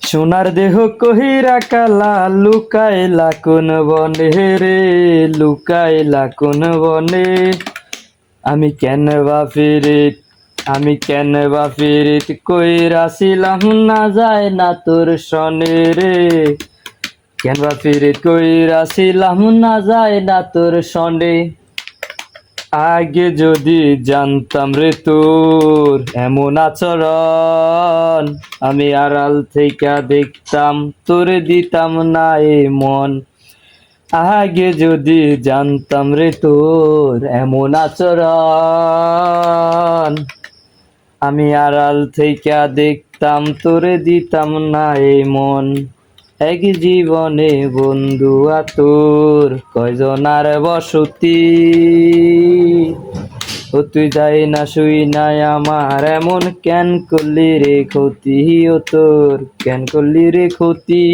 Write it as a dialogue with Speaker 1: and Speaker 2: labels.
Speaker 1: সোনার দেহ কহিরা কালা, লুকাইলা কোন বনে রে, লুকাইলা কোন বনে। আমি কেন বা ফিরিত, আমি কেন বা ফিরিত কইরাছিলাম না যায় না তোর সনে রে। কেন বা ফিরিত কইরাছিলাম না যায় না তোর সনে। আগে যদি জানতাম রে তোর এমন আচরণ, আমি আড়াল থেকে দেখতাম তোরে দিতাম না এ মন। আগে যদি জানতাম রে তোর এমন আচরণ, আমি আড়াল থেকে দেখতাম তোরে দিতাম না এই মন। এক জীবনে বন্ধু তোর কয়জনার বসতি, ও তুই যাই না শুই নাই আমার এমন কেন করলি রে ক্ষতি, ও তোর কেন করলি রে ক্ষতি।